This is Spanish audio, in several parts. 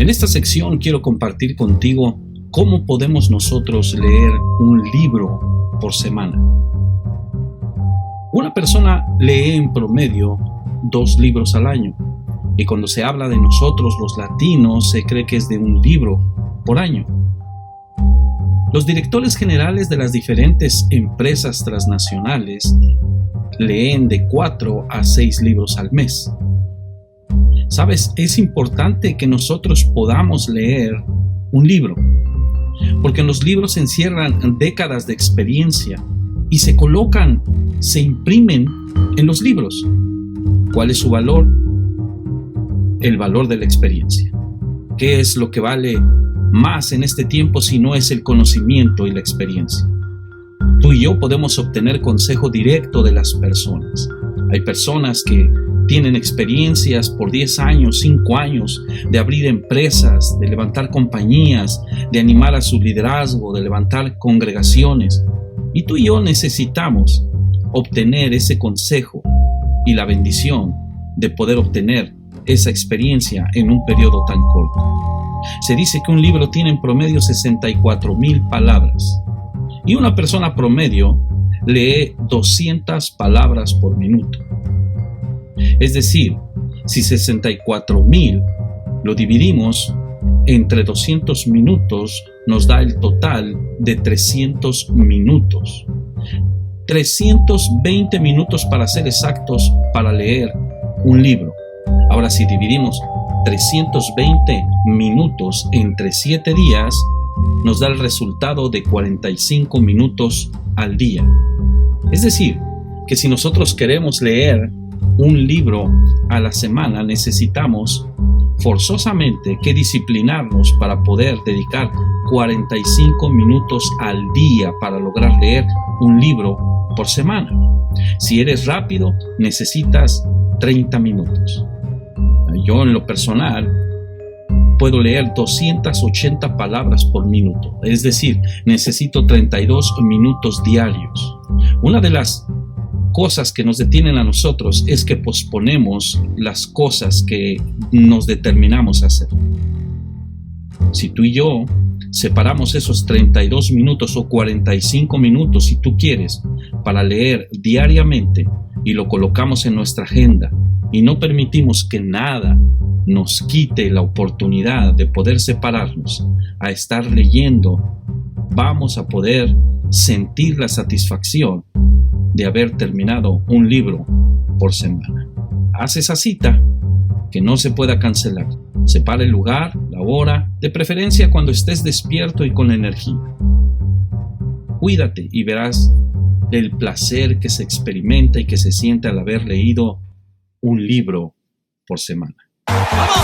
En esta sección quiero compartir contigo cómo podemos nosotros leer un libro por semana. Una persona lee en promedio 2 libros al año, y cuando se habla de nosotros los latinos se cree que es de un libro por año. Los directores generales de las diferentes empresas transnacionales leen de 4 a 6 libros al mes. ¿Sabes? Es importante que nosotros podamos leer un libro, porque los libros encierran décadas de experiencia y se colocan, se imprimen en los libros. ¿Cuál es su valor? El valor de la experiencia. ¿Qué es lo que vale más en este tiempo si no es el conocimiento y la experiencia? Tú y yo podemos obtener consejo directo de las personas. Hay personas que tienen experiencias por 10 años, 5 años, de abrir empresas, de levantar compañías, de animar a su liderazgo, de levantar congregaciones. Y tú y yo necesitamos obtener ese consejo y la bendición de poder obtener esa experiencia en un periodo tan corto. Se dice que un libro tiene en promedio 64,000 palabras y una persona promedio lee 200 palabras por minuto. Es decir, si 64,000 lo dividimos entre 200 minutos, nos da el total de 300 minutos. 320 minutos para ser exactos para leer un libro. Ahora, si dividimos 320 minutos entre 7 días, nos da el resultado de 45 minutos al día. Es decir, que si nosotros queremos leer un libro a la semana, necesitamos forzosamente que disciplinarnos para poder dedicar 45 minutos al día para lograr leer un libro por semana. Si eres rápido, necesitas 30 minutos. Yo en lo personal puedo leer 280 palabras por minuto, es decir, necesito 32 minutos diarios. Una de las cosas que nos detienen a nosotros es que posponemos las cosas que nos determinamos a hacer. Si tú y yo separamos esos 32 minutos o 45 minutos, si tú quieres, para leer diariamente y lo colocamos en nuestra agenda y no permitimos que nada nos quite la oportunidad de poder separarnos a estar leyendo, vamos a poder sentir la satisfacción de haber terminado un libro por semana. Haz esa cita que no se pueda cancelar. Separa el lugar, la hora, de preferencia cuando estés despierto y con energía. Cuídate y verás el placer que se experimenta y que se siente al haber leído un libro por semana. ¡Vamos!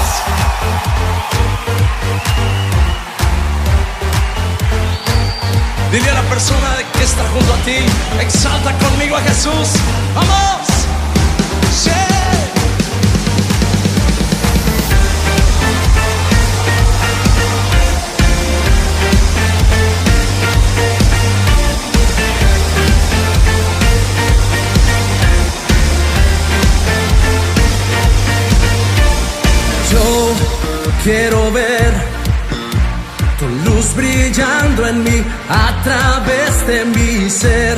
Dile a la persona que está junto a ti, exalta conmigo a Jesús. ¡Vamos! ¡Sí! Yo quiero ver tu luz brillando en mí, a través de mi ser,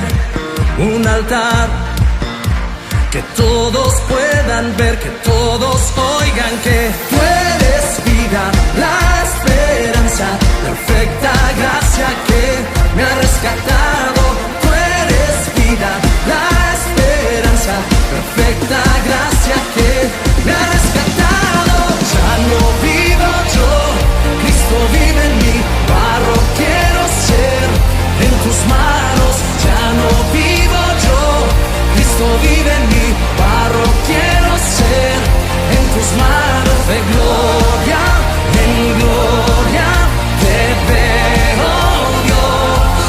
un altar que todos puedan ver, que todos oigan que tú eres vida, la esperanza, perfecta gracia que me ha rescatado. Tú eres vida, la esperanza, perfecta gracia que me ha rescatado. Ya no vivo yo, Cristo vive en mí, barro quiero ser en tus manos. Ya no vivo yo, Cristo vive en mí, barro quiero ser en tus manos. De gloria en gloria te veo, Dios.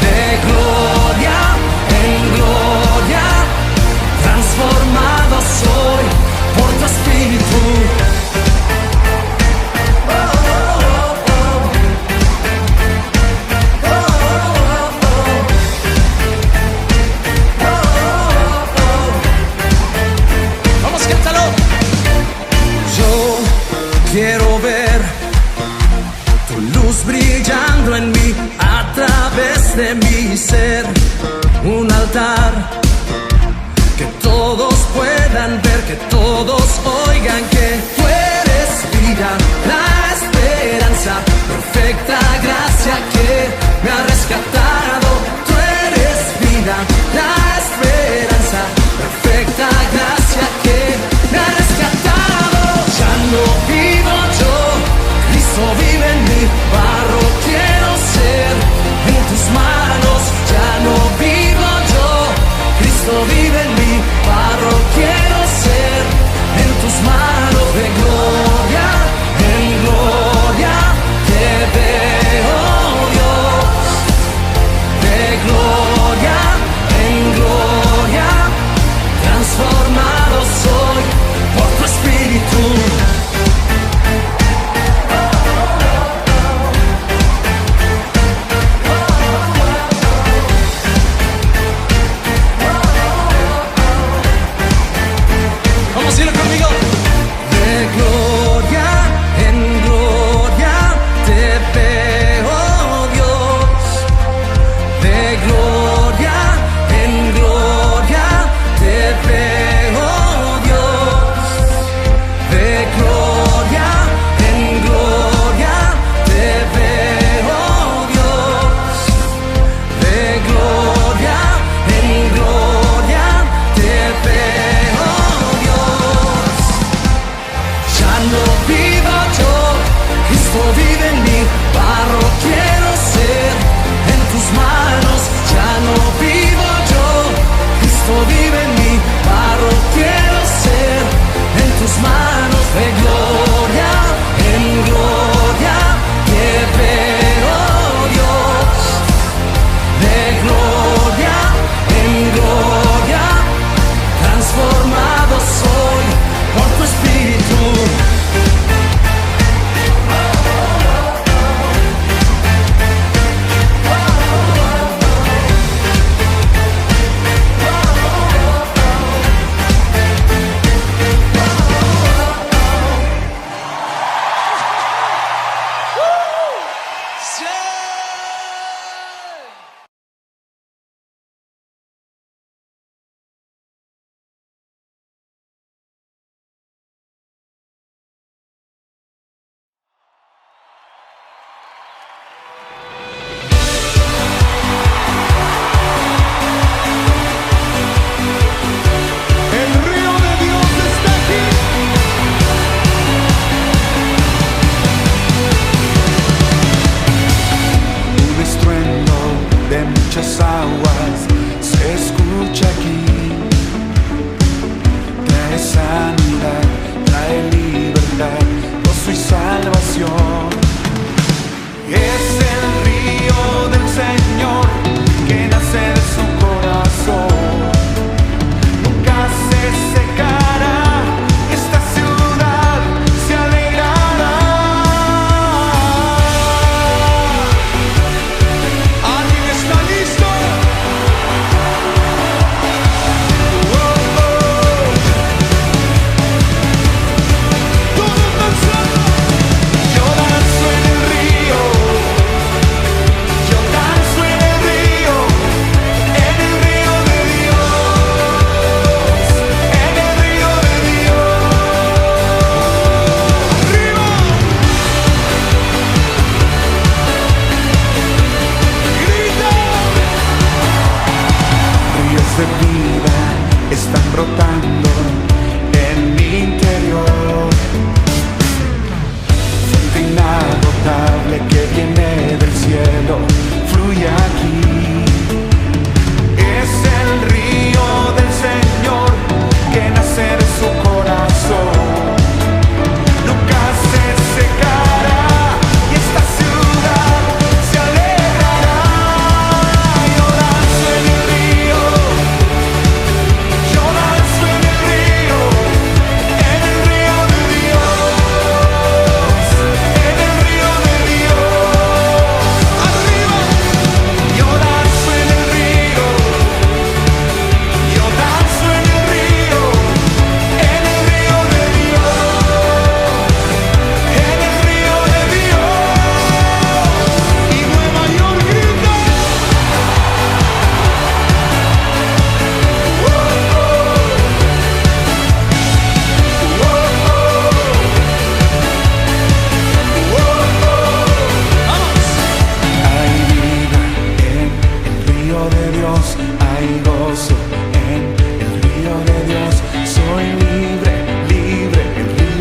De gloria en gloria transformado soy por tu espíritu. Quiero ver brillando en mí a través de mi ser. Un altar que todos puedan ver, que todos oigan que tú eres vida, la esperanza, perfecta gracia que me ha rescatado. Tú eres vida, la esperanza, perfecta gracia que me ha rescatado. Ya no vivo yo, Cristo vive en mí, barro quiero ser en tus manos. Ya no vivo yo, Cristo vive en mí, barro quiero ser en tus manos. De gloria en gloria te veo, Dios.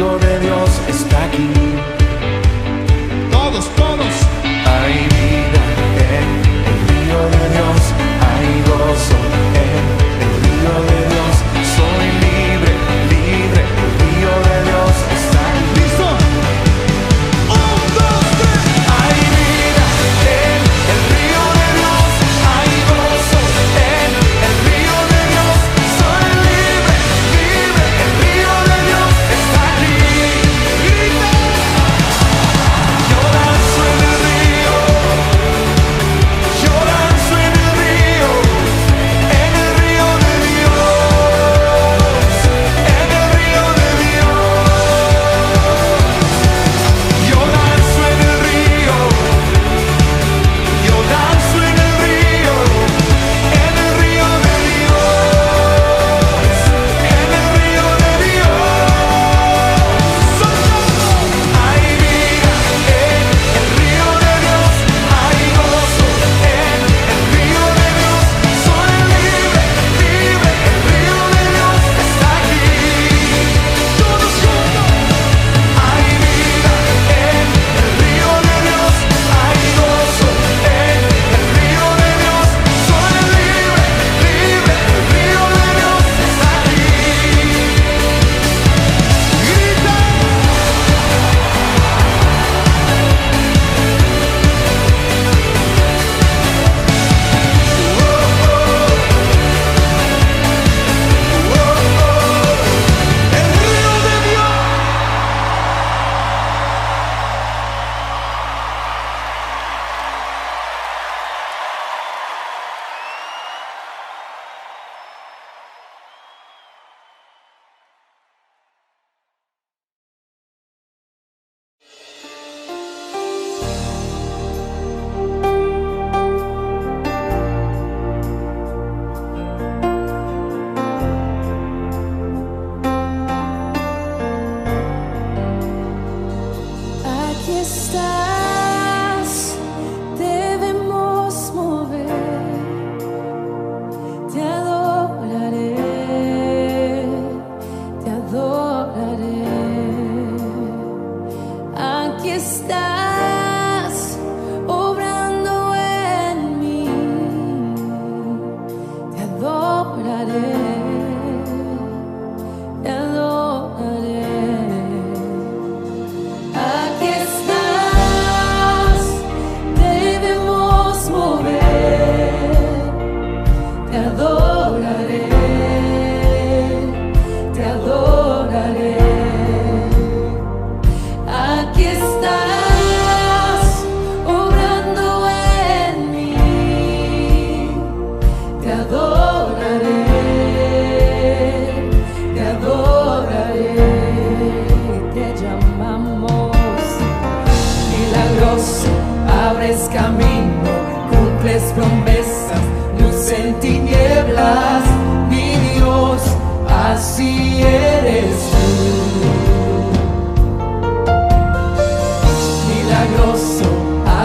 río de Dios está aquí. Todos, todos. Hay vida en el río de Dios, hay gozo en el río de Dios. Soy libre, libre, el río de Dios está aquí. ¿Listo? 1, 2, 3. Hay vida en el río de Dios, hay gozo en el río de Dios. Soy libre, libre, el río de Dios está aquí. ¡Grita! Yo danzo en el río, yo danzo en el río de Dios, en el río de Dios. Yo danzo en el río, yo danzo en el río de Dios, en el río de Dios. Hay vida en el río de Dios, hay gozo en el río de Dios. Soy libre, libre, el río de Dios está aquí. Todos juntos. Hay vida en el río de Dios, hay gozo en el río de Dios. Soy libre, libre, el río de Dios está aquí. ¡Grita! ¡El río de Dios! Aquí estás, debemos mover, te adoraré, te adoraré. Aquí estás, obrando en mí, te adoraré, te adoraré. Aquí estás, debemos mover, te adoraré, te adoraré. Aquí estás, obrando en mí, te adoraré, te adoraré. Te llamamos milagroso, abres camino, cumples promesas, luz en tinieblas, mi Dios, así eres tú. Milagroso,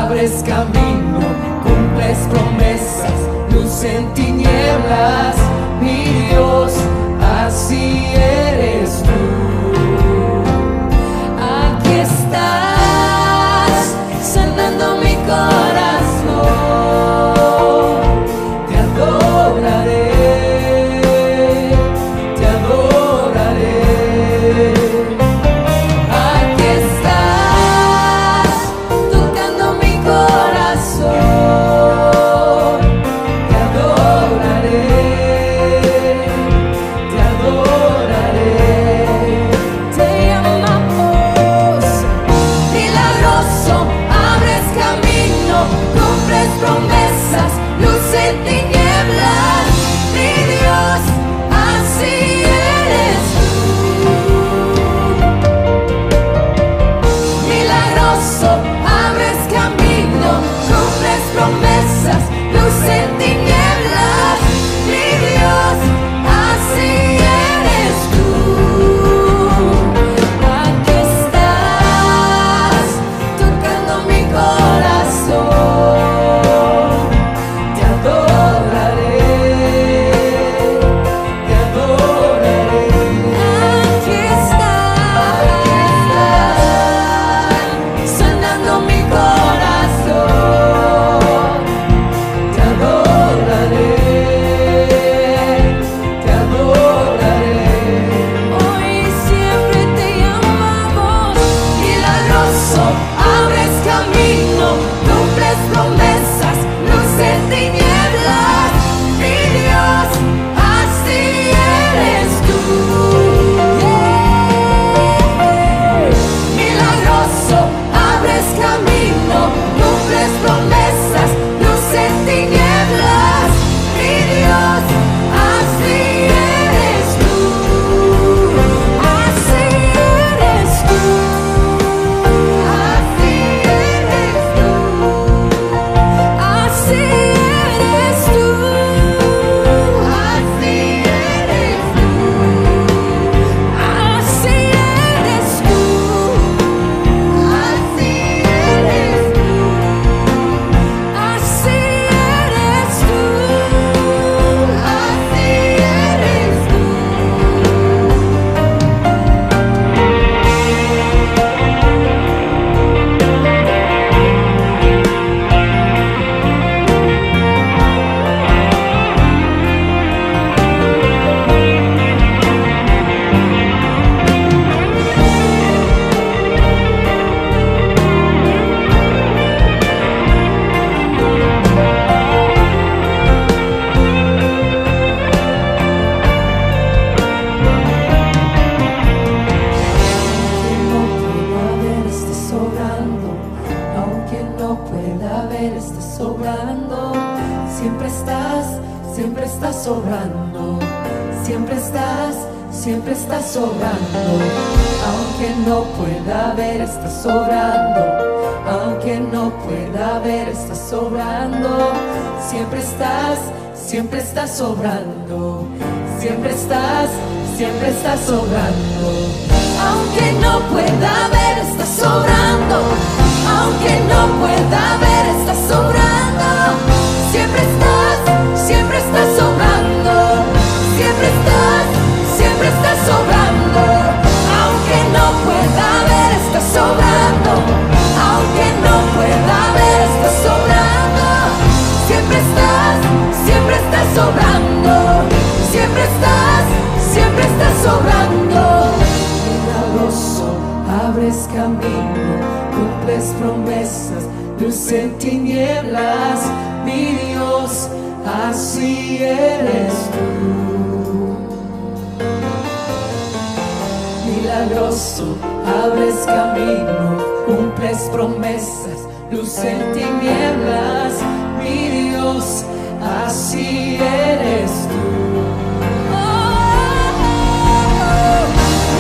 abres camino, cumples promesas, luz en tinieblas, mi Dios, así eres tú. Aquí estás, sanando mi corazón, te adoraré, te adoraré. Aquí estás, tocando mi corazón, te adoraré. sobrando, siempre estás sobrando, siempre estás sobrando, aunque no pueda ver, estás sobrando, aunque no pueda ver, estás sobrando, siempre estás sobrando, siempre estás sobrando, aunque no pueda ver, estás sobrando, aunque no pueda ver, estás sobrando, siempre estás sobrando, siempre estás sobrando, aunque no pueda ver, estás sobrando, aunque no pueda ver, estás sobrando, siempre estás sobrando, siempre estás sobrando, milagroso, abres camino, cumples promesas, luz en tinieblas, mi Dios, así eres tú. Milagroso, abres camino, cumples promesas, luz en tinieblas, mi Dios, así eres tú.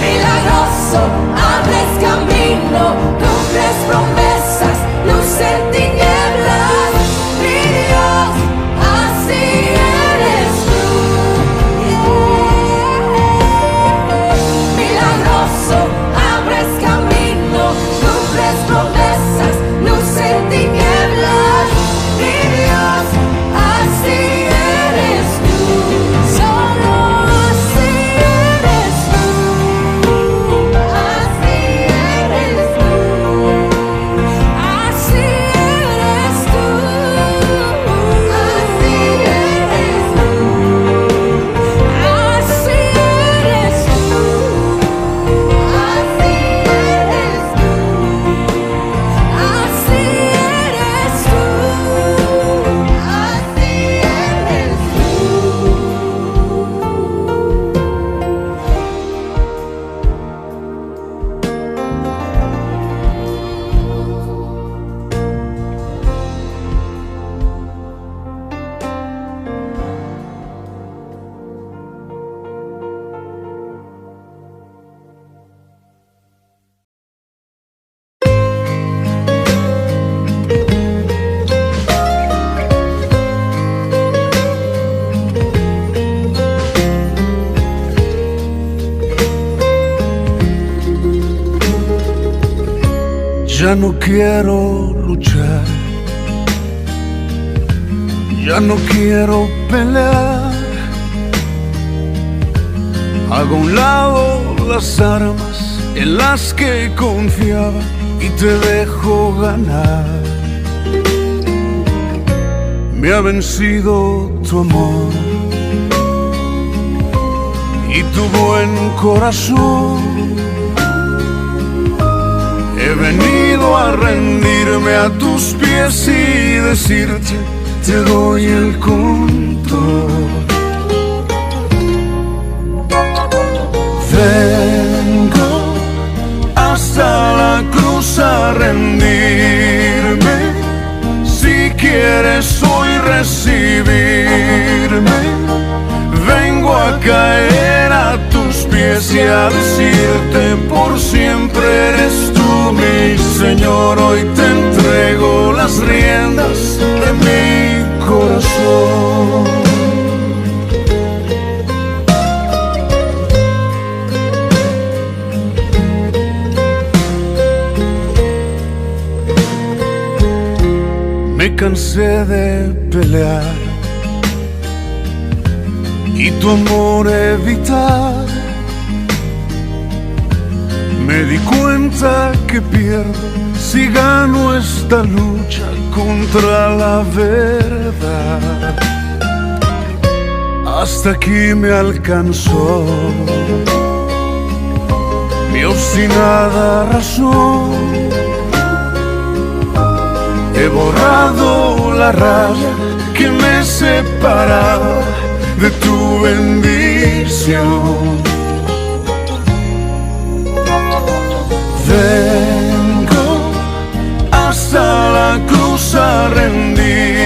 Milagroso, abres camino, cumples promesas, luz en tinieblas, mi Dios, así eres tú. Milagroso, abres camino, cumples promesas, luz en tinieblas, mi Dios, así eres tú. Solo así eres tú. Así eres tú. Así eres tú. Así eres tú. Así eres tú. Así eres tú. Así eres Ya no quiero luchar, ya no quiero pelear. Hago a un lado las armas en las que confiaba y te dejo ganar. Me ha vencido tu amor y tu buen corazón. He venido a rendirme a tus pies y decirte, te doy el control. Vengo hasta la cruz a rendirme. Si quieres hoy recibirme, vengo a caer a tus pies y a decirte, por siempre eres tú mi Señor. Hoy te entrego las riendas de mi corazón. Me cansé de pelear y tu amor evitar. Me di cuenta que pierdo si gano esta lucha contra la verdad. Hasta aquí me alcanzó mi obstinada razón. He borrado la raya que me separaba de tu bendición. Vengo hasta la cruz a rendir.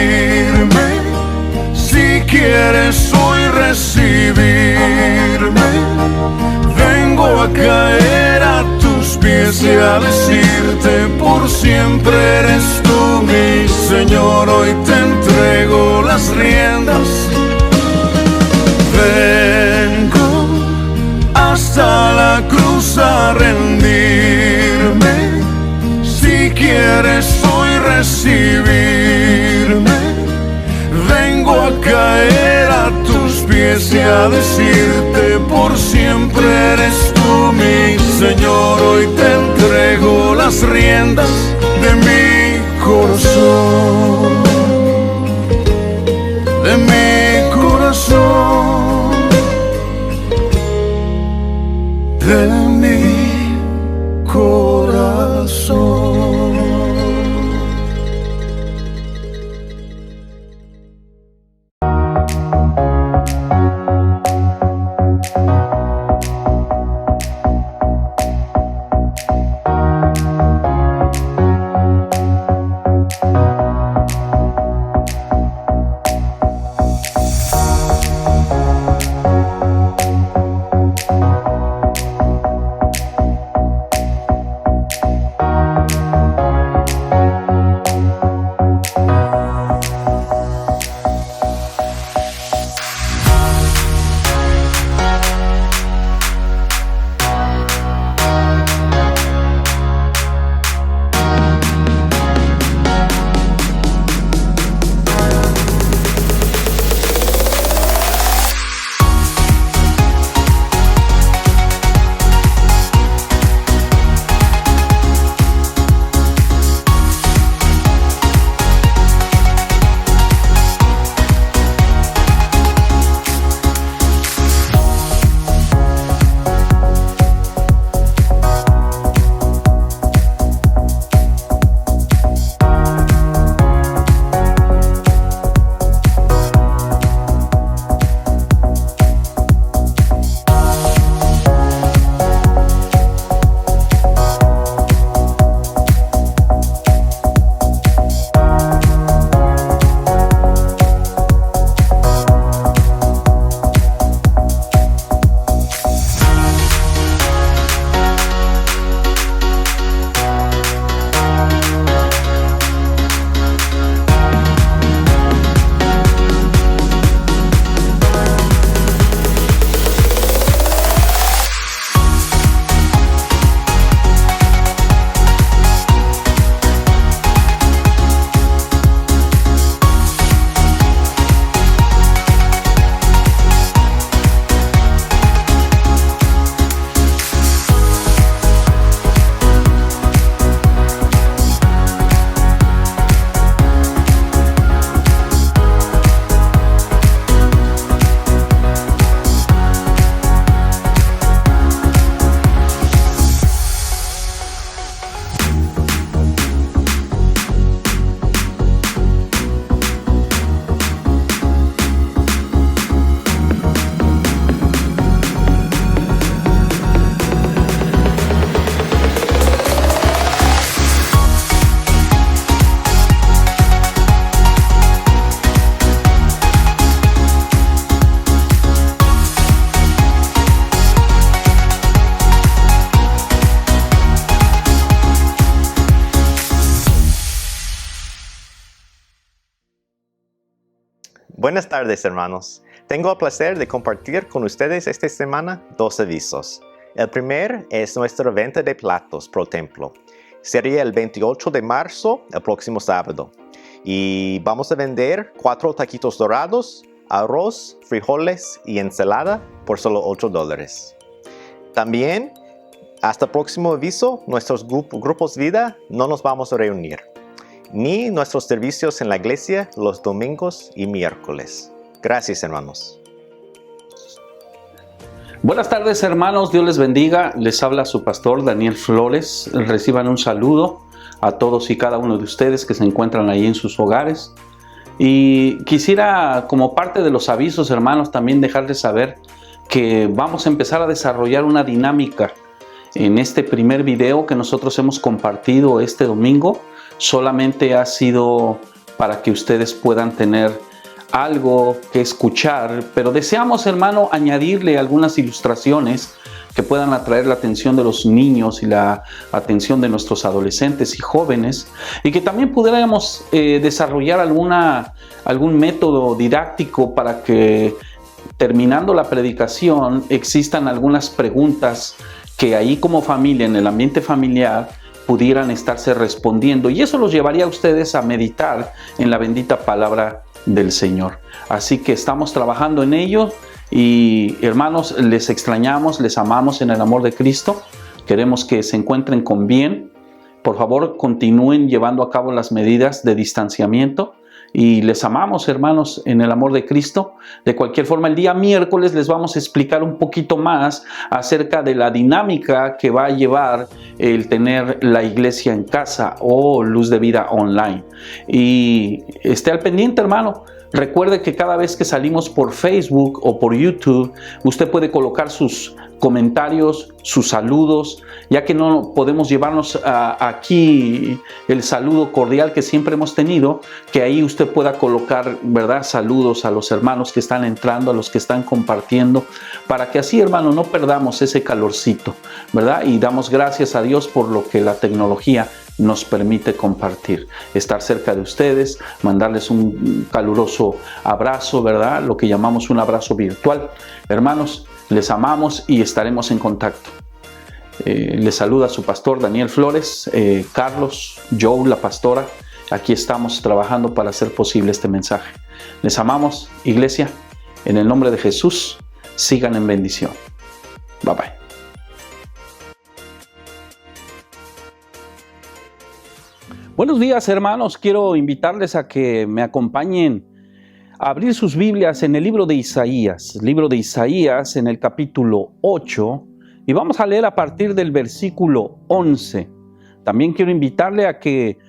pies y a decirte por siempre eres tú mi Señor. Hoy te entrego las riendas. Vengo hasta la cruz a rendirme. Si quieres hoy recibirme, vengo a caer a tus pies y a decirte por siempre eres tú mi Señor. Hoy te entrego las riendas de mi corazón, de mi corazón, de mi corazón. Buenas tardes, hermanos. Tengo el placer de compartir con ustedes esta semana 2 avisos. El primer es nuestra venta de platos pro templo. Sería el 28 de marzo, el próximo sábado. Y vamos a vender 4 taquitos dorados, arroz, frijoles y ensalada por solo $8. También, hasta el próximo aviso, nuestros grupos vida no nos vamos a reunir, ni nuestros servicios en la iglesia los domingos y miércoles. Gracias, hermanos. Buenas tardes, hermanos. Dios les bendiga. Les habla su pastor Daniel Flores. Reciban un saludo a todos y cada uno de ustedes que se encuentran ahí en sus hogares. Y quisiera, como parte de los avisos, hermanos, también dejarles saber que vamos a empezar a desarrollar una dinámica en este primer video que nosotros hemos compartido este domingo. Solamente ha sido para que ustedes puedan tener algo que escuchar, pero deseamos, hermano, añadirle algunas ilustraciones que puedan atraer la atención de los niños y la atención de nuestros adolescentes y jóvenes, y que también pudiéramos desarrollar algún método didáctico para que, terminando la predicación, existan algunas preguntas que ahí como familia, en el ambiente familiar, pudieran estarse respondiendo, y eso los llevaría a ustedes a meditar en la bendita palabra del Señor. Así que estamos trabajando en ello, y hermanos, les extrañamos, les amamos en el amor de Cristo. Queremos que se encuentren con bien. Por favor, continúen llevando a cabo las medidas de distanciamiento. Y les amamos, hermanos, en el amor de Cristo. De cualquier forma, el día miércoles les vamos a explicar un poquito más acerca de la dinámica que va a llevar el tener la iglesia en casa o Luz de Vida online. Y esté al pendiente, hermano. Recuerde que cada vez que salimos por Facebook o por YouTube, usted puede colocar sus comentarios, sus saludos, ya que no podemos llevarnos aquí el saludo cordial que siempre hemos tenido, que ahí usted pueda colocar, ¿verdad?, saludos a los hermanos que están entrando, a los que están compartiendo, para que así, hermano, no perdamos ese calorcito, ¿verdad? Y damos gracias a Dios por lo que la tecnología nos permite compartir, estar cerca de ustedes, mandarles un caluroso abrazo, ¿verdad? Lo que llamamos un abrazo virtual. Hermanos, les amamos y estaremos en contacto. Les saluda su pastor Daniel Flores, Carlos, Joe, la pastora. Aquí estamos trabajando para hacer posible este mensaje. Les amamos, iglesia. En el nombre de Jesús, sigan en bendición. Bye bye. Buenos días, hermanos. Quiero invitarles a que me acompañen a abrir sus Biblias en el libro de Isaías. Libro de Isaías en el capítulo 8. Y vamos a leer a partir del versículo 11. También quiero invitarle a que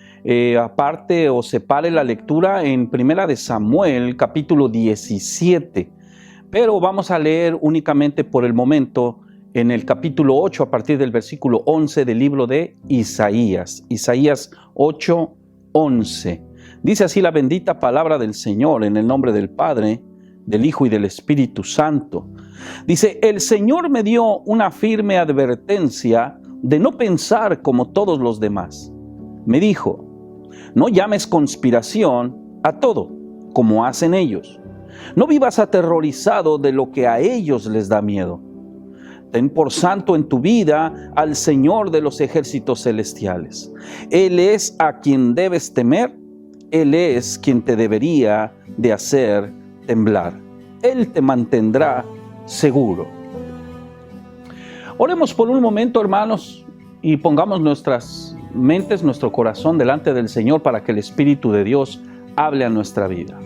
aparte o separe la lectura en Primera de Samuel, capítulo 17. Pero vamos a leer únicamente por el momento en el capítulo 8, a partir del versículo 11 del libro de Isaías. Isaías 8, 11. Dice así la bendita palabra del Señor, en el nombre del Padre, del Hijo y del Espíritu Santo. Dice: el Señor me dio una firme advertencia de no pensar como todos los demás. Me dijo: no llames conspiración a todo, como hacen ellos. No vivas aterrorizado de lo que a ellos les da miedo. Ten por santo en tu vida al Señor de los ejércitos celestiales. Él es a quien debes temer. Él es quien te debería de hacer temblar. Él te mantendrá seguro. Oremos por un momento, hermanos, y pongamos nuestras mentes, nuestro corazón delante del Señor para que el Espíritu de Dios hable a nuestra vida.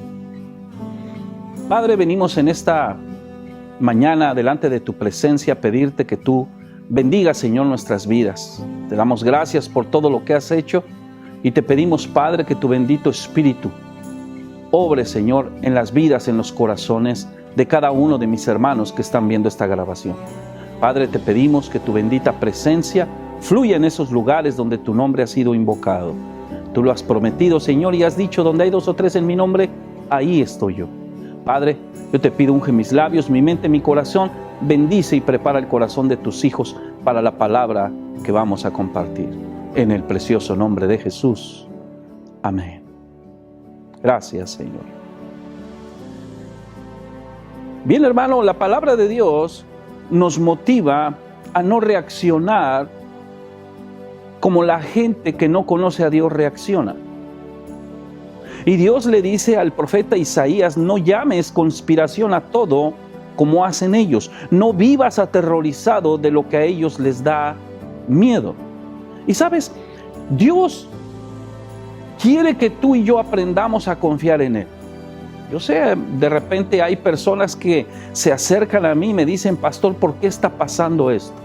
Padre, venimos en esta mañana delante de tu presencia a pedirte que tú bendigas, Señor, nuestras vidas. Te damos gracias por todo lo que has hecho y te pedimos, Padre, que tu bendito Espíritu obre, Señor, en las vidas, en los corazones de cada uno de mis hermanos que están viendo esta grabación. Padre, te pedimos que tu bendita presencia fluya en esos lugares donde tu nombre ha sido invocado. Tú lo has prometido, Señor, y has dicho: donde hay 2 o 3 en mi nombre, ahí estoy yo. Padre, yo te pido, unge mis labios, mi mente, mi corazón, bendice y prepara el corazón de tus hijos para la palabra que vamos a compartir. En el precioso nombre de Jesús. Amén. Gracias, Señor. Bien, hermano, la palabra de Dios nos motiva a no reaccionar como la gente que no conoce a Dios reacciona. Y Dios le dice al profeta Isaías: no llames conspiración a todo como hacen ellos. No vivas aterrorizado de lo que a ellos les da miedo. Y sabes, Dios quiere que tú y yo aprendamos a confiar en Él. Yo sé, de repente hay personas que se acercan a mí y me dicen: pastor, ¿por qué está pasando esto?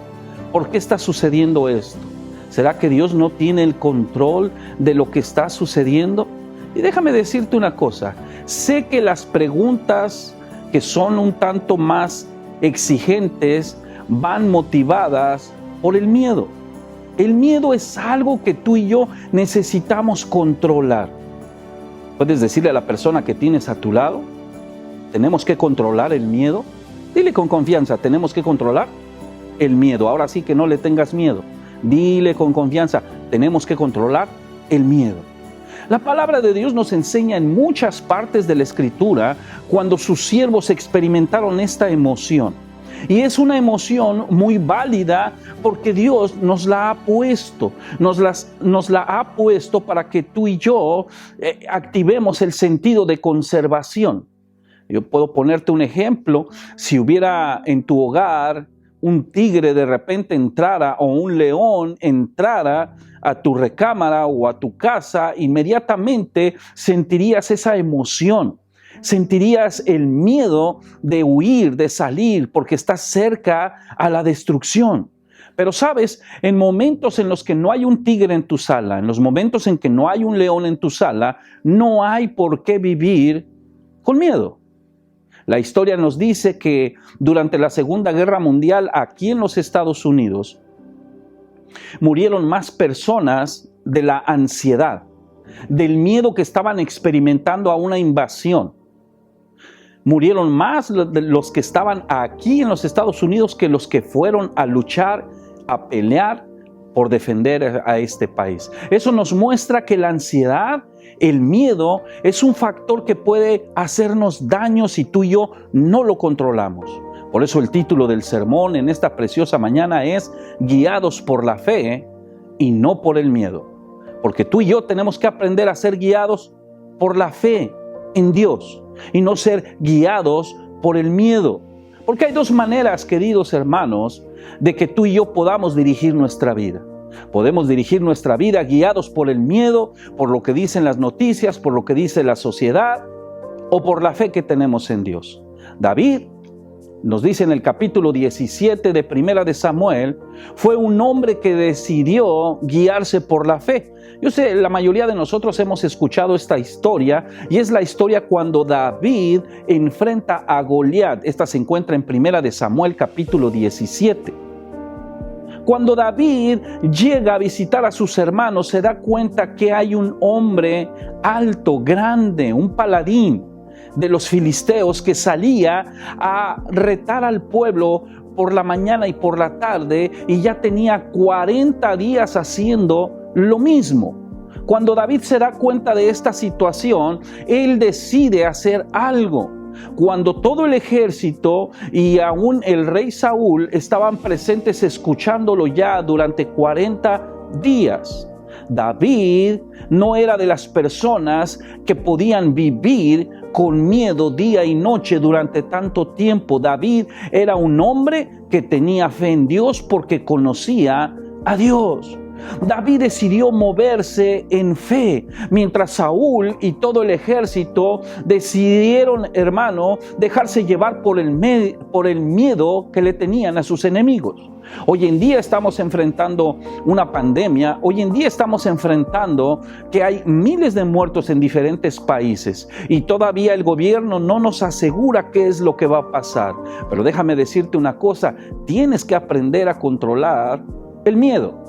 ¿Por qué está sucediendo esto? ¿Será que Dios no tiene el control de lo que está sucediendo? Y déjame decirte una cosa, sé que las preguntas que son un tanto más exigentes van motivadas por el miedo. El miedo es algo que tú y yo necesitamos controlar. Puedes decirle a la persona que tienes a tu lado: tenemos que controlar el miedo. Dile con confianza: tenemos que controlar el miedo. Ahora sí que no le tengas miedo. Dile con confianza, tenemos que controlar el miedo. La palabra de Dios nos enseña en muchas partes de la Escritura cuando sus siervos experimentaron esta emoción. Y es una emoción muy válida porque Dios nos la ha puesto, nos la ha puesto para que tú y yo activemos el sentido de conservación. Yo puedo ponerte un ejemplo. Si hubiera en tu hogar un tigre de repente entrara o un león entrara a tu recámara o a tu casa, inmediatamente sentirías esa emoción. Sentirías el miedo de huir, de salir, porque estás cerca a la destrucción. Pero sabes, en momentos en los que no hay un tigre en tu sala, en los momentos en que no hay un león en tu sala, no hay por qué vivir con miedo. La historia nos dice que durante la Segunda Guerra Mundial, aquí en los Estados Unidos, murieron más personas de la ansiedad, del miedo que estaban experimentando a una invasión. Murieron más los que estaban aquí en los Estados Unidos que los que fueron a luchar, a pelear por defender a este país. Eso nos muestra que la ansiedad, el miedo, es un factor que puede hacernos daño si tú y yo no lo controlamos. Por eso el título del sermón en esta preciosa mañana es Guiados por la fe y no por el miedo. Porque tú y yo tenemos que aprender a ser guiados por la fe en Dios y no ser guiados por el miedo. Porque hay dos maneras, queridos hermanos, de que tú y yo podamos dirigir nuestra vida. Podemos dirigir nuestra vida guiados por el miedo, por lo que dicen las noticias, por lo que dice la sociedad, o por la fe que tenemos en Dios. David nos dice en el capítulo 17 de Primera de Samuel, fue un hombre que decidió guiarse por la fe. Yo sé, la mayoría de nosotros hemos escuchado esta historia, y es la historia cuando David enfrenta a Goliat. Esta se encuentra en Primera de Samuel capítulo 17. Cuando David llega a visitar a sus hermanos, se da cuenta que hay un hombre alto, grande, un paladín de los filisteos que salía a retar al pueblo por la mañana y por la tarde, y ya tenía 40 días haciendo lo mismo. Cuando David se da cuenta de esta situación, él decide hacer algo. Cuando todo el ejército y aún el rey Saúl estaban presentes escuchándolo ya durante 40 días, David no era de las personas que podían vivir con miedo día y noche durante tanto tiempo. David era un hombre que tenía fe en Dios porque conocía a Dios. David decidió moverse en fe, mientras Saúl y todo el ejército decidieron, hermano, dejarse llevar por el miedo que le tenían a sus enemigos. Hoy en día estamos enfrentando una pandemia, hoy en día estamos enfrentando que hay miles de muertos en diferentes países y todavía el gobierno no nos asegura qué es lo que va a pasar. Pero déjame decirte una cosa, tienes que aprender a controlar el miedo.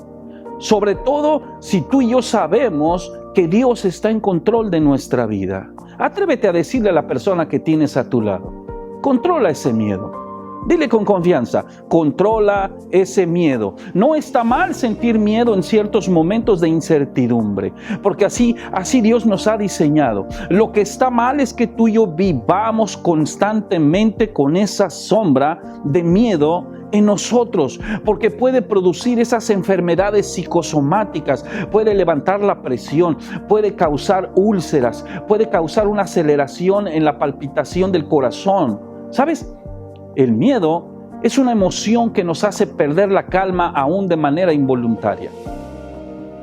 Sobre todo si tú y yo sabemos que Dios está en control de nuestra vida. Atrévete a decirle a la persona que tienes a tu lado, controla ese miedo. Dile con confianza, controla ese miedo. No está mal sentir miedo en ciertos momentos de incertidumbre, porque así Dios nos ha diseñado. Lo que está mal es que tú y yo vivamos constantemente con esa sombra de miedo en nosotros, porque puede producir esas enfermedades psicosomáticas, puede levantar la presión, puede causar úlceras, puede causar una aceleración en la palpitación del corazón. ¿Sabes? El miedo es una emoción que nos hace perder la calma aún de manera involuntaria.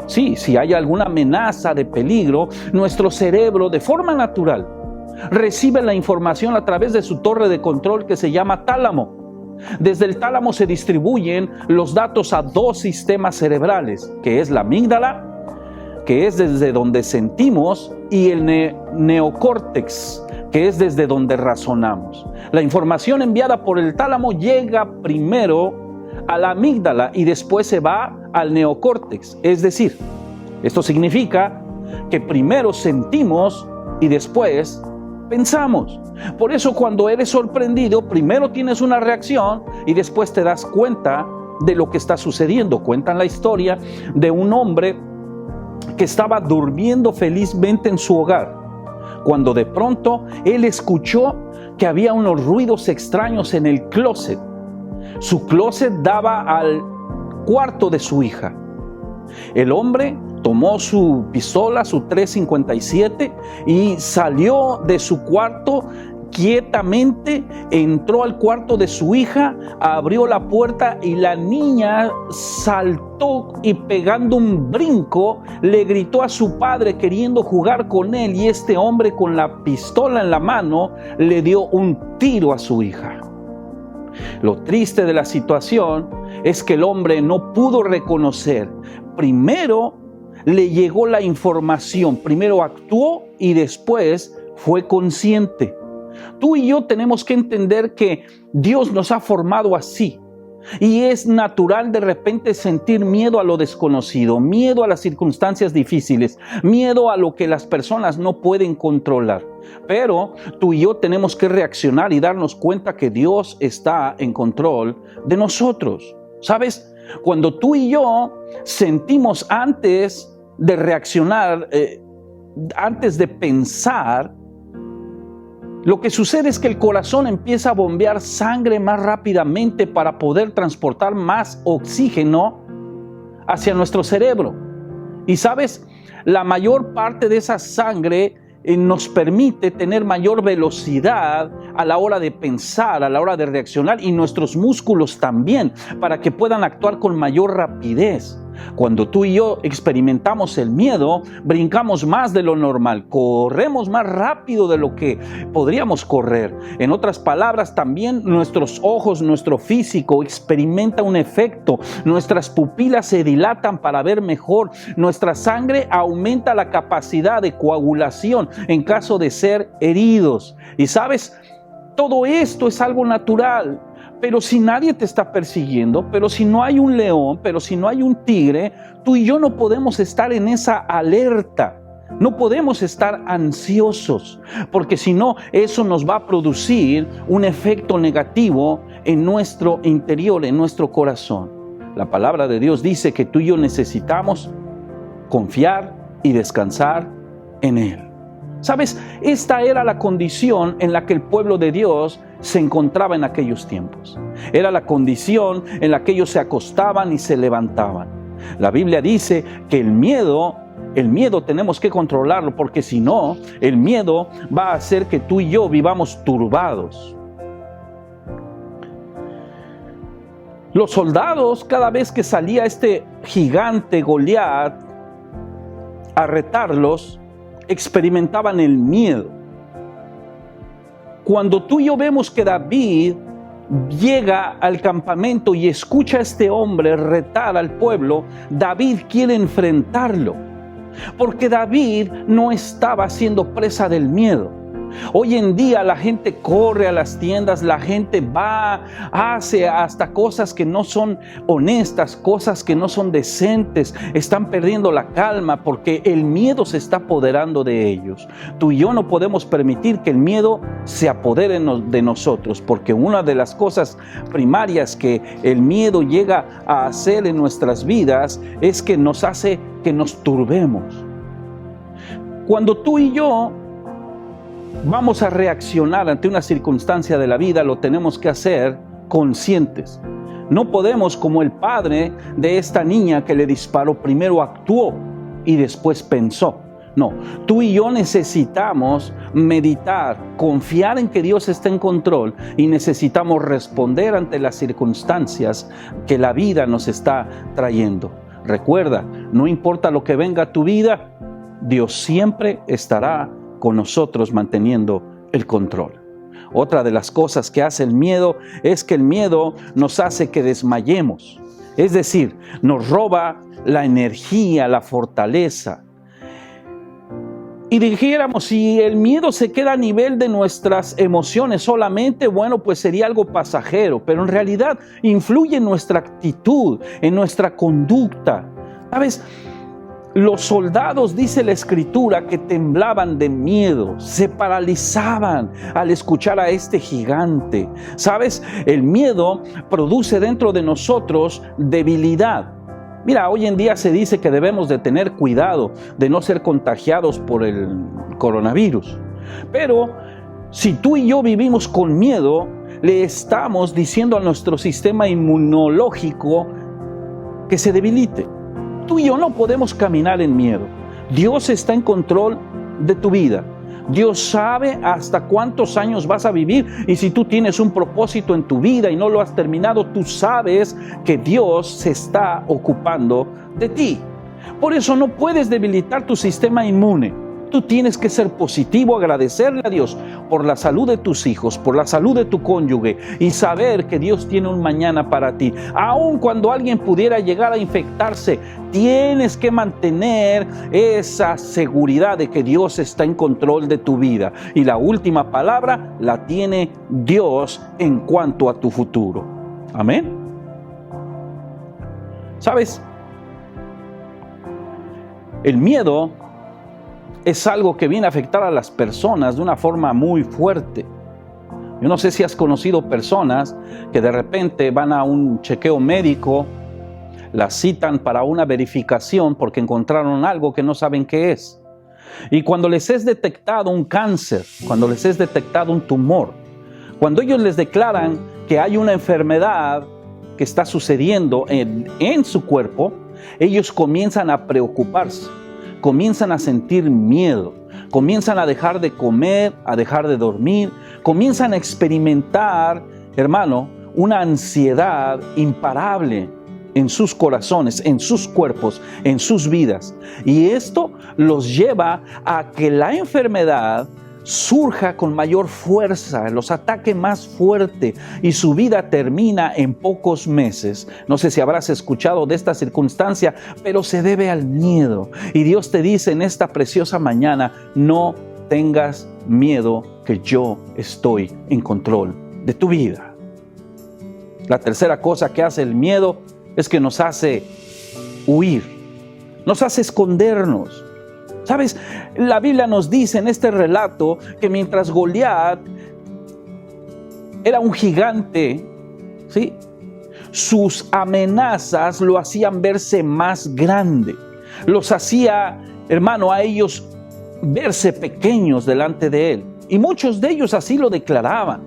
Sí, si hay alguna amenaza de peligro, nuestro cerebro de forma natural recibe la información a través de su torre de control que se llama tálamo. Desde el tálamo se distribuyen los datos a dos sistemas cerebrales, que es la amígdala, que es desde donde sentimos, y el neocórtex, que es desde donde razonamos. La información enviada por el tálamo llega primero a la amígdala y después se va al neocórtex. Es decir, esto significa que primero sentimos y después pensamos. Por eso cuando eres sorprendido, primero tienes una reacción y después te das cuenta de lo que está sucediendo. Cuentan la historia de un hombre que estaba durmiendo felizmente en su hogar, cuando de pronto él escuchó que había unos ruidos extraños en el closet. Su closet daba al cuarto de su hija. El hombre tomó su pistola, su .357, y salió de su cuarto quietamente, entró al cuarto de su hija, abrió la puerta y la niña saltó y pegando un brinco le gritó a su padre queriendo jugar con él, y este hombre con la pistola en la mano le dio un tiro a su hija. Lo triste de la situación es que el hombre no pudo reconocer. Primero le llegó la información, primero actuó y después fue consciente. Tú y yo tenemos que entender que Dios nos ha formado así. Y es natural de repente sentir miedo a lo desconocido, miedo a las circunstancias difíciles, miedo a lo que las personas no pueden controlar. Pero tú y yo tenemos que reaccionar y darnos cuenta que Dios está en control de nosotros. ¿Sabes? Cuando tú y yo sentimos antes de reaccionar, antes de pensar, lo que sucede es que el corazón empieza a bombear sangre más rápidamente para poder transportar más oxígeno hacia nuestro cerebro. Y sabes, la mayor parte de esa sangre nos permite tener mayor velocidad a la hora de pensar, a la hora de reaccionar, y nuestros músculos también, para que puedan actuar con mayor rapidez. Cuando tú y yo experimentamos el miedo, brincamos más de lo normal, corremos más rápido de lo que podríamos correr. En otras palabras, también nuestros ojos, nuestro físico experimenta un efecto. Nuestras pupilas se dilatan para ver mejor. Nuestra sangre aumenta la capacidad de coagulación en caso de ser heridos. Y sabes, todo esto es algo natural. Pero si nadie te está persiguiendo, pero si no hay un león, pero si no hay un tigre, tú y yo no podemos estar en esa alerta. No podemos estar ansiosos, porque si no, eso nos va a producir un efecto negativo en nuestro interior, en nuestro corazón. La palabra de Dios dice que tú y yo necesitamos confiar y descansar en Él. ¿Sabes? Esta era la condición en la que el pueblo de Dios se encontraba en aquellos tiempos. Era la condición en la que ellos se acostaban y se levantaban. La Biblia dice que el miedo tenemos que controlarlo, porque si no, el miedo va a hacer que tú y yo vivamos turbados. Los soldados, cada vez que salía este gigante Goliat a retarlos, experimentaban el miedo. Cuando tú y yo vemos que David llega al campamento y escucha a este hombre retar al pueblo, David quiere enfrentarlo, porque David no estaba siendo presa del miedo. Hoy en día la gente corre a las tiendas, la gente va, hace hasta cosas que no son honestas, cosas que no son decentes, están perdiendo la calma porque el miedo se está apoderando de ellos. Tú y yo no podemos permitir que el miedo se apodere de nosotros, porque una de las cosas primarias que el miedo llega a hacer en nuestras vidas es que nos hace que nos turbemos. Cuando tú y yo vamos a reaccionar ante una circunstancia de la vida, lo tenemos que hacer conscientes. No podemos, como el padre de esta niña que le disparó, primero actuó y después pensó. No, tú y yo necesitamos meditar, confiar en que Dios está en control, y necesitamos responder ante las circunstancias que la vida nos está trayendo. Recuerda, no importa lo que venga a tu vida, Dios siempre estará con nosotros manteniendo el control. Otra de las cosas que hace el miedo es que el miedo nos hace que desmayemos. Es decir, nos roba la energía, la fortaleza. Y dijéramos, si el miedo se queda a nivel de nuestras emociones solamente, bueno, pues sería algo pasajero, pero en realidad influye en nuestra actitud, en nuestra conducta. ¿Sabes? Los soldados, dice la Escritura, que temblaban de miedo, se paralizaban al escuchar a este gigante. ¿Sabes? El miedo produce dentro de nosotros debilidad. Mira, hoy en día se dice que debemos de tener cuidado de no ser contagiados por el coronavirus. Pero si tú y yo vivimos con miedo, le estamos diciendo a nuestro sistema inmunológico que se debilite. Tú y yo no podemos caminar en miedo. Dios está en control de tu vida. Dios sabe hasta cuántos años vas a vivir, y si tú tienes un propósito en tu vida y no lo has terminado, tú sabes que Dios se está ocupando de ti. Por eso no puedes debilitar tu sistema inmune. Tú tienes que ser positivo, agradecerle a Dios por la salud de tus hijos, por la salud de tu cónyuge, y saber que Dios tiene un mañana para ti. Aun cuando alguien pudiera llegar a infectarse, tienes que mantener esa seguridad de que Dios está en control de tu vida. Y la última palabra la tiene Dios en cuanto a tu futuro. Amén. ¿Sabes? El miedo es algo que viene a afectar a las personas de una forma muy fuerte. Yo no sé si has conocido personas que de repente van a un chequeo médico, las citan para una verificación porque encontraron algo que no saben qué es. Y cuando les es detectado un cáncer, cuando les es detectado un tumor, cuando ellos les declaran que hay una enfermedad que está sucediendo en su cuerpo, ellos comienzan a preocuparse. Comienzan a sentir miedo, comienzan a dejar de comer, a dejar de dormir, comienzan a experimentar, hermano, una ansiedad imparable en sus corazones, en sus cuerpos, en sus vidas. Y esto los lleva a que la enfermedad surja con mayor fuerza, los ataque más fuerte, y su vida termina en pocos meses. No sé si habrás escuchado de esta circunstancia, pero se debe al miedo. Y Dios te dice en esta preciosa mañana: no tengas miedo, que yo estoy en control de tu vida. La tercera cosa que hace el miedo es que nos hace huir, nos hace escondernos. ¿Sabes? La Biblia nos dice en este relato que mientras Goliat era un gigante, ¿sí?, sus amenazas lo hacían verse más grande. Los hacía, hermano, a ellos verse pequeños delante de él. Y muchos de ellos así lo declaraban.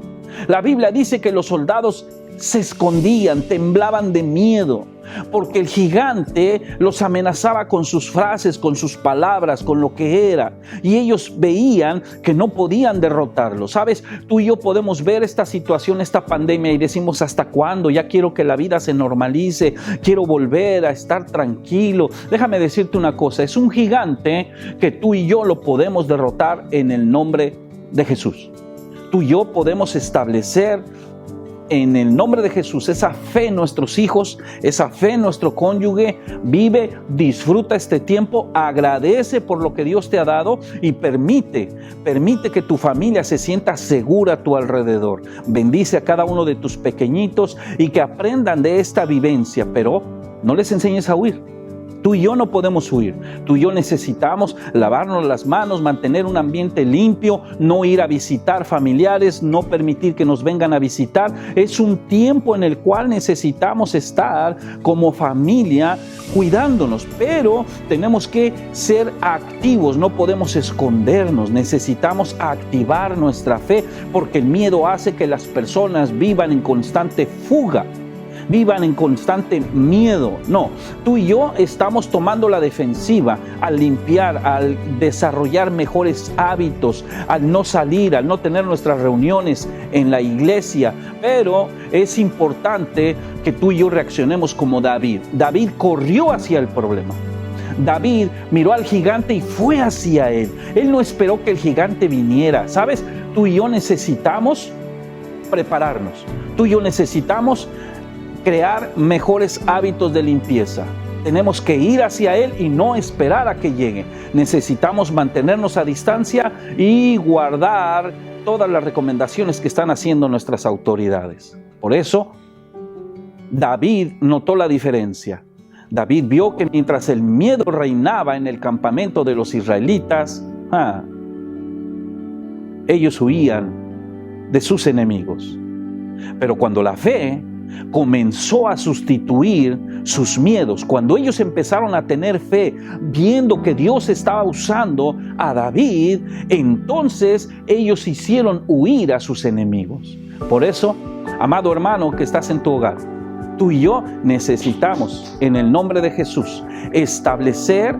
La Biblia dice que los soldados se escondían, temblaban de miedo, porque el gigante los amenazaba con sus frases, con sus palabras, con lo que era, y ellos veían que no podían derrotarlo. ¿Sabes? Tú y yo podemos ver esta situación, esta pandemia, y decimos: ¿hasta cuándo? Ya quiero que la vida se normalice, quiero volver a estar tranquilo. Déjame decirte una cosa: es un gigante que tú y yo lo podemos derrotar en el nombre de Jesús. Tú y yo podemos establecer en el nombre de Jesús esa fe en nuestros hijos, esa fe en nuestro cónyuge. Vive, disfruta este tiempo, agradece por lo que Dios te ha dado, y permite que tu familia se sienta segura a tu alrededor. Bendice a cada uno de tus pequeñitos y que aprendan de esta vivencia, pero no les enseñes a huir. Tú y yo no podemos huir. Tú y yo necesitamos lavarnos las manos, mantener un ambiente limpio, no ir a visitar familiares, no permitir que nos vengan a visitar. Es un tiempo en el cual necesitamos estar como familia cuidándonos, pero tenemos que ser activos, no podemos escondernos. Necesitamos activar nuestra fe, porque el miedo hace que las personas vivan en constante fuga, vivan en constante miedo. No, tú y yo estamos tomando la defensiva al limpiar, al desarrollar mejores hábitos, al no salir, al no tener nuestras reuniones en la iglesia. Pero es importante que tú y yo reaccionemos como David. David corrió hacia el problema. David miró al gigante y fue hacia él. Él no esperó que el gigante viniera. ¿Sabes? Tú y yo necesitamos prepararnos. Tú y yo necesitamos crear mejores hábitos de limpieza. Tenemos que ir hacia él y no esperar a que llegue. Necesitamos mantenernos a distancia y guardar todas las recomendaciones que están haciendo nuestras autoridades. Por eso, David notó la diferencia. David vio que mientras el miedo reinaba en el campamento de los israelitas, ellos huían de sus enemigos. Pero cuando la fe comenzó a sustituir sus miedos, cuando ellos empezaron a tener fe, viendo que Dios estaba usando a David, entonces ellos hicieron huir a sus enemigos. Por eso, amado hermano que estás en tu hogar, tú y yo necesitamos, en el nombre de Jesús, establecer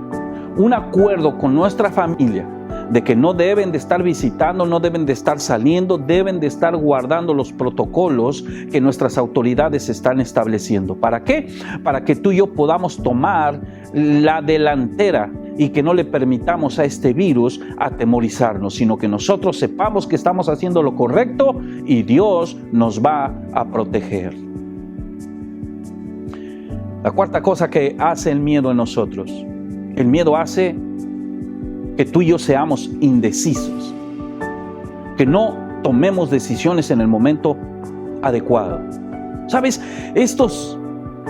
un acuerdo con nuestra familia de que no deben de estar visitando, no deben de estar saliendo, deben de estar guardando los protocolos que nuestras autoridades están estableciendo. ¿Para qué? Para que tú y yo podamos tomar la delantera y que no le permitamos a este virus atemorizarnos, sino que nosotros sepamos que estamos haciendo lo correcto y Dios nos va a proteger. La cuarta cosa que hace el miedo en nosotros, el miedo hace que tú y yo seamos indecisos, que no tomemos decisiones en el momento adecuado. ¿Sabes? Estos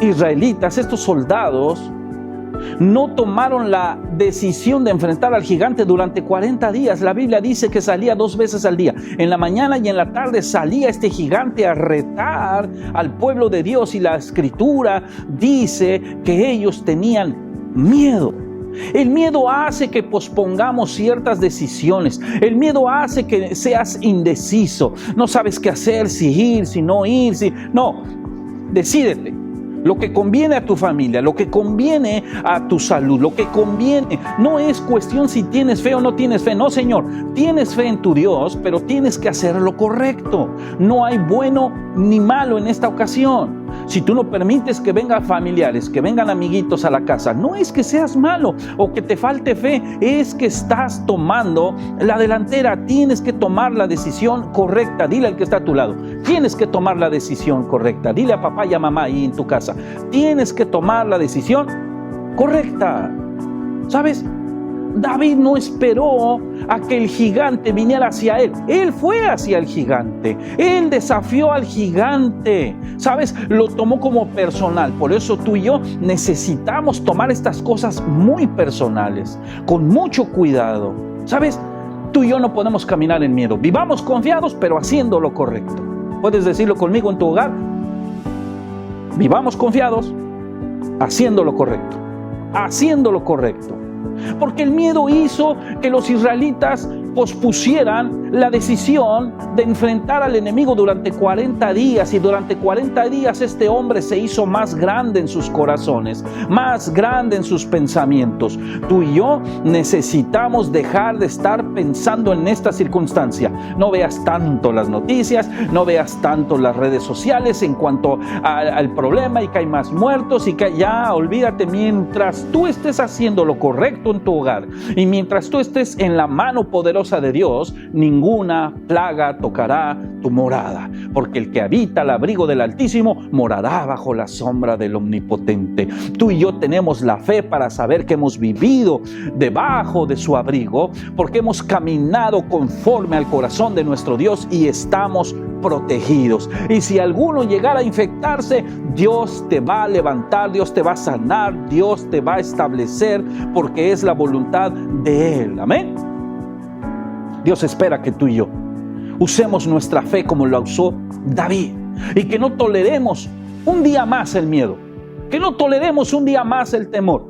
israelitas, estos soldados, no tomaron la decisión de enfrentar al gigante durante 40 días. La Biblia dice que salía 2 veces al día. En la mañana y en la tarde salía este gigante a retar al pueblo de Dios, y la Escritura dice que ellos tenían miedo. El miedo hace que pospongamos ciertas decisiones. El miedo hace que seas indeciso. No sabes qué hacer, si ir, si no ir, No, decídete. Lo que conviene a tu familia, lo que conviene a tu salud, lo que conviene. No es cuestión si tienes fe o no tienes fe. No, Señor, tienes fe en tu Dios, pero tienes que hacer lo correcto. No hay bueno ni malo en esta ocasión. Si tú no permites que vengan familiares, que vengan amiguitos a la casa, no es que seas malo o que te falte fe, es que estás tomando la delantera. Tienes que tomar la decisión correcta. Dile al que está a tu lado, tienes que tomar la decisión correcta. Dile a papá y a mamá ahí en tu casa, tienes que tomar la decisión correcta. ¿Sabes? David no esperó a que el gigante viniera hacia él. Él fue hacia el gigante. Él desafió al gigante. ¿Sabes? Lo tomó como personal. Por eso tú y yo necesitamos tomar estas cosas muy personales, con mucho cuidado. ¿Sabes? Tú y yo no podemos caminar en miedo. Vivamos confiados, pero haciendo lo correcto. ¿Puedes decirlo conmigo en tu hogar? Vivamos confiados, haciendo lo correcto. Haciendo lo correcto. Porque el miedo hizo que los israelitas pospusieran la decisión de enfrentar al enemigo durante 40 días. Y durante 40 días este hombre se hizo más grande en sus corazones, más grande en sus pensamientos. Tú y yo necesitamos dejar de estar pensando en esta circunstancia. No veas tanto las noticias, no veas tanto las redes sociales en cuanto al problema y que hay más muertos y que ya, olvídate. Mientras tú estés haciendo lo correcto en tu hogar y mientras tú estés en la mano poderosa de Dios, ninguna plaga tocará tu morada, porque el que habita al abrigo del Altísimo morará bajo la sombra del Omnipotente. Tú y yo tenemos la fe para saber que hemos vivido debajo de su abrigo, porque hemos caminado conforme al corazón de nuestro Dios y estamos protegidos. Y si alguno llegara a infectarse, Dios te va a levantar, Dios te va a sanar, Dios te va a establecer, porque es la voluntad de Él. Amén. Dios espera que tú y yo usemos nuestra fe como la usó David, y que no toleremos un día más el miedo, que no toleremos un día más el temor.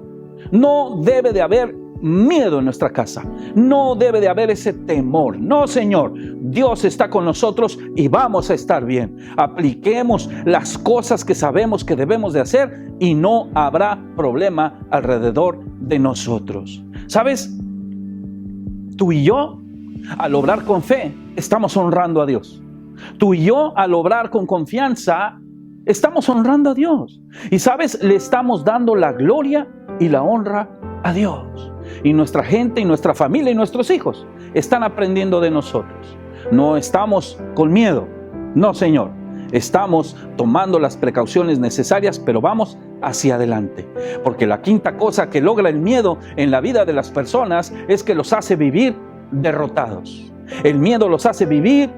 No debe de haber miedo en nuestra casa, no debe de haber ese temor. No, Señor, Dios está con nosotros y vamos a estar bien. Apliquemos las cosas que sabemos que debemos de hacer y no habrá problema alrededor de nosotros. ¿Sabes? Tú y yo, al obrar con fe, estamos honrando a Dios. Tú y yo, al obrar con confianza, estamos honrando a Dios. Y sabes, le estamos dando la gloria y la honra a Dios. Y nuestra gente y nuestra familia y nuestros hijos están aprendiendo de nosotros. No estamos con miedo. No, Señor. Estamos tomando las precauciones necesarias, pero vamos hacia adelante. Porque la quinta cosa que logra el miedo en la vida de las personas es que los hace vivir derrotados. El miedo los hace vivir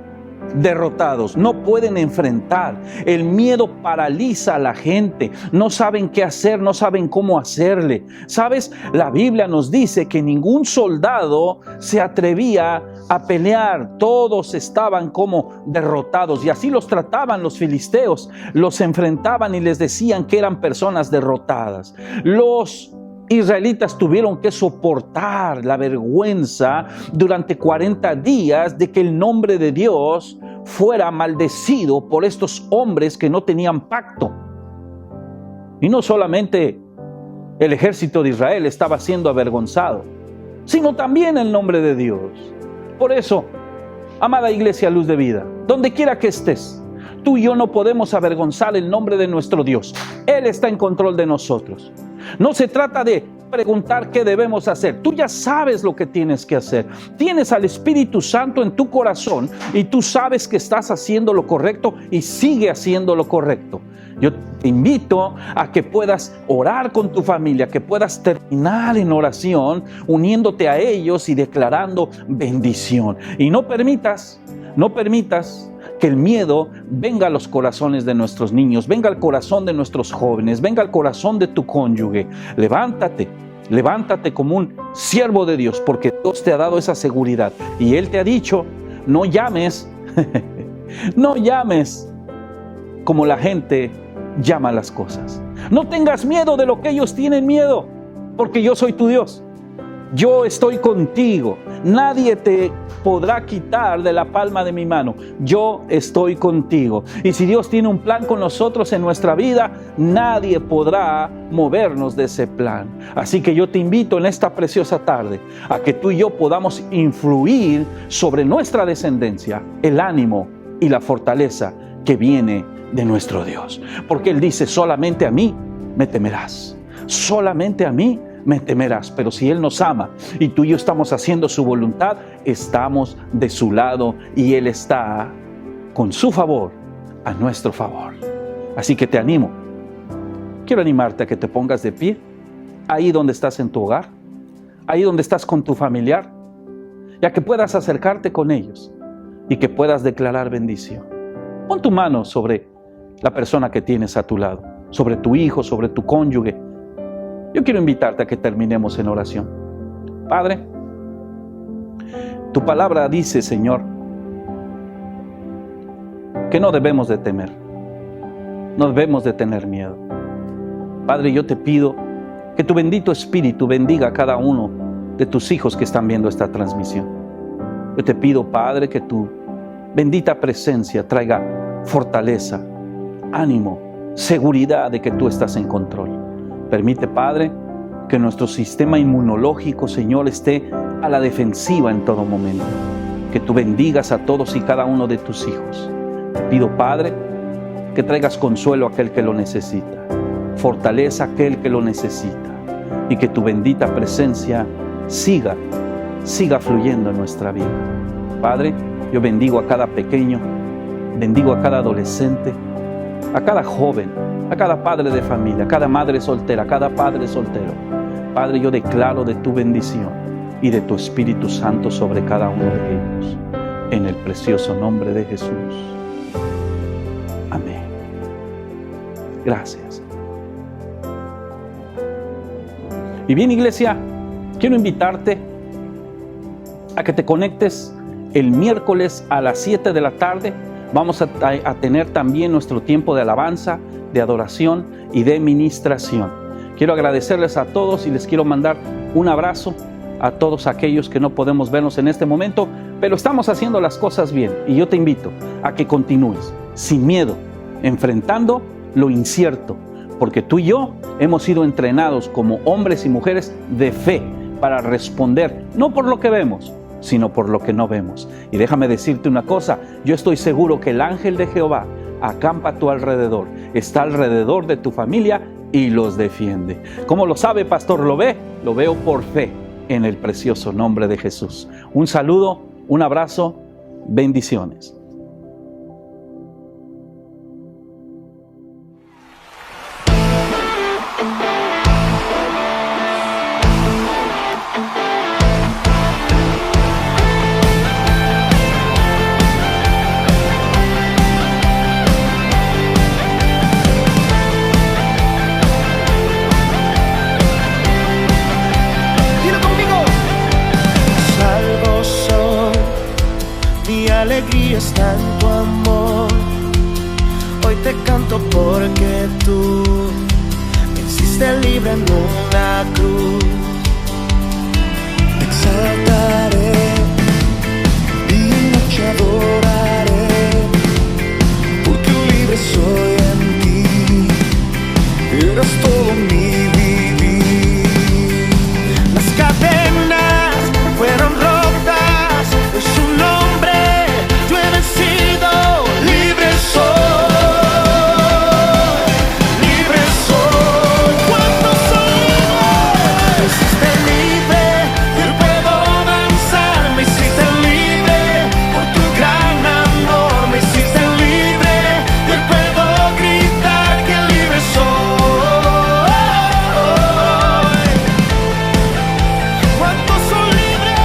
derrotados, no pueden enfrentar. El miedo paraliza a la gente, no saben qué hacer, no saben cómo hacerle. ¿Sabes? La Biblia nos dice que ningún soldado se atrevía a pelear, todos estaban como derrotados, y así los trataban los filisteos, los enfrentaban y les decían que eran personas derrotadas. Los israelitas tuvieron que soportar la vergüenza durante 40 días de que el nombre de Dios fuera maldecido por estos hombres que no tenían pacto. Y no solamente el ejército de Israel estaba siendo avergonzado, sino también el nombre de Dios. Por eso, amada Iglesia Luz de Vida, donde quiera que estés, tú y yo no podemos avergonzar el nombre de nuestro Dios. Él está en control de nosotros. No se trata de preguntar qué debemos hacer. Tú ya sabes lo que tienes que hacer. Tienes al Espíritu Santo en tu corazón y tú sabes que estás haciendo lo correcto y sigue haciendo lo correcto. Yo te invito a que puedas orar con tu familia, que puedas terminar en oración, uniéndote a ellos y declarando bendición. Y no permitas que el miedo venga a los corazones de nuestros niños, venga al corazón de nuestros jóvenes, venga al corazón de tu cónyuge. Levántate como un siervo de Dios, porque Dios te ha dado esa seguridad. Y Él te ha dicho, no llames, no llames como la gente llama las cosas. No tengas miedo de lo que ellos tienen miedo, porque yo soy tu Dios. Yo estoy contigo. Nadie te podrá quitar de la palma de mi mano. Yo estoy contigo. Y si Dios tiene un plan con nosotros en nuestra vida, nadie podrá movernos de ese plan. Así que yo te invito en esta preciosa tarde a que tú y yo podamos influir sobre nuestra descendencia el ánimo y la fortaleza que viene de nuestro Dios. Porque Él dice, solamente a mí me temerás. Solamente a mí me temerás. Pero si Él nos ama y tú y yo estamos haciendo su voluntad, estamos de su lado y Él está con su favor a nuestro favor. Así que te animo. Quiero animarte a que te pongas de pie, ahí donde estás en tu hogar, ahí donde estás con tu familiar, y a que puedas acercarte con ellos y que puedas declarar bendición. Pon tu mano sobre la persona que tienes a tu lado, sobre tu hijo, sobre tu cónyuge. Yo quiero invitarte a que terminemos en oración. Padre, tu palabra dice, Señor, que no debemos de temer, no debemos de tener miedo. Padre, yo te pido que tu bendito Espíritu bendiga a cada uno de tus hijos que están viendo esta transmisión. Yo te pido, Padre, que tu bendita presencia traiga fortaleza, ánimo, seguridad de que tú estás en control. Permite, Padre, que nuestro sistema inmunológico, Señor, esté a la defensiva en todo momento. Que tú bendigas a todos y cada uno de tus hijos. Te pido, Padre, que traigas consuelo a aquel que lo necesita, fortaleza a aquel que lo necesita, y que tu bendita presencia siga fluyendo en nuestra vida. Padre, yo bendigo a cada pequeño, bendigo a cada adolescente, a cada joven, a cada padre de familia, a cada madre soltera, a cada padre soltero. Padre, yo declaro de tu bendición y de tu Espíritu Santo sobre cada uno de ellos, en el precioso nombre de Jesús. Amén. Gracias. Y bien, iglesia, quiero invitarte a que te conectes el miércoles a las 7 de la tarde. Vamos a tener también nuestro tiempo de alabanza, de adoración y de ministración. Quiero agradecerles a todos y les quiero mandar un abrazo a todos aquellos que no podemos vernos en este momento, pero estamos haciendo las cosas bien. Y yo te invito a que continúes sin miedo, enfrentando lo incierto, porque tú y yo hemos sido entrenados como hombres y mujeres de fe para responder, no por lo que vemos, sino por lo que no vemos. Y déjame decirte una cosa, yo estoy seguro que el ángel de Jehová acampa a tu alrededor, está alrededor de tu familia y los defiende. ¿Cómo lo sabe, pastor? Lo veo por fe, en el precioso nombre de Jesús. Un saludo, un abrazo, bendiciones. alegría está en tu amor. Hoy te canto porque tú me hiciste libre en una cruz. Te exaltaré y en noche adoraré, porque libre soy en ti. Eres todo mi vivir. Las cadenas fueron rotas, en su nombre yo he vencido. Libre soy, libre soy. Cuando soy libre, me hiciste libre y hoy puedo danzar. Me hiciste libre por tu gran amor. Me hiciste libre y hoy puedo gritar que libre soy. Cuando soy libre.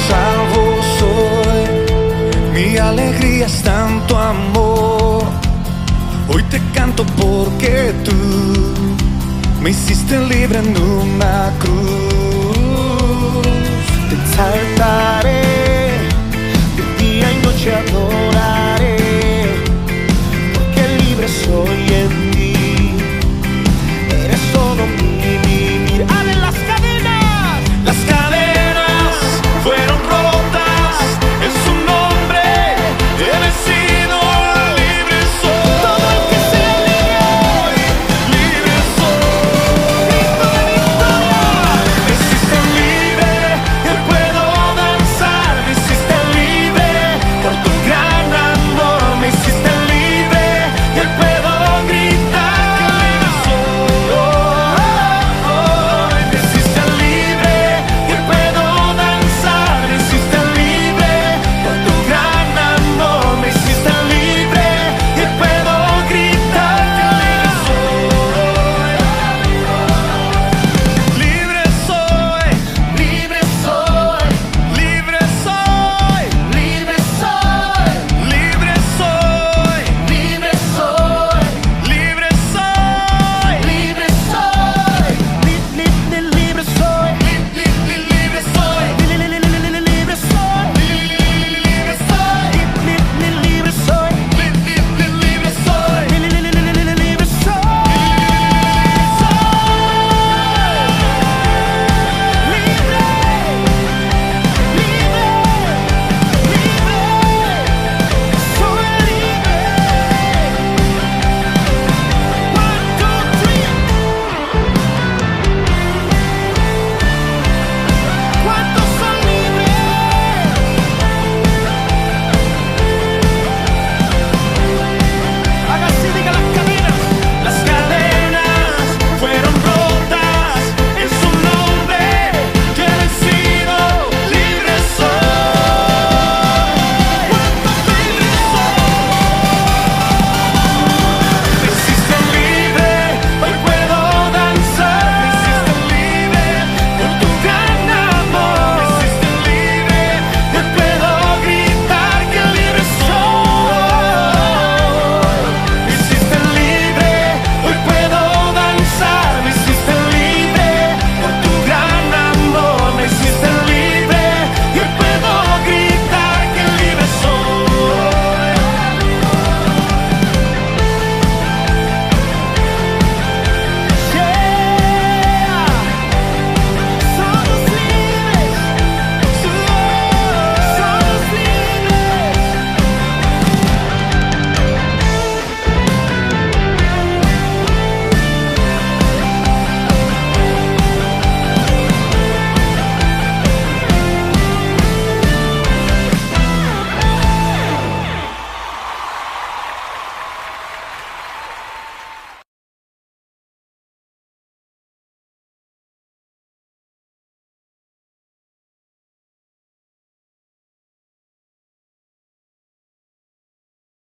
Salvo soy, mi alegría está en tu amor. Hoy te canto porque tú me hiciste libre en una cruz. Te exaltaré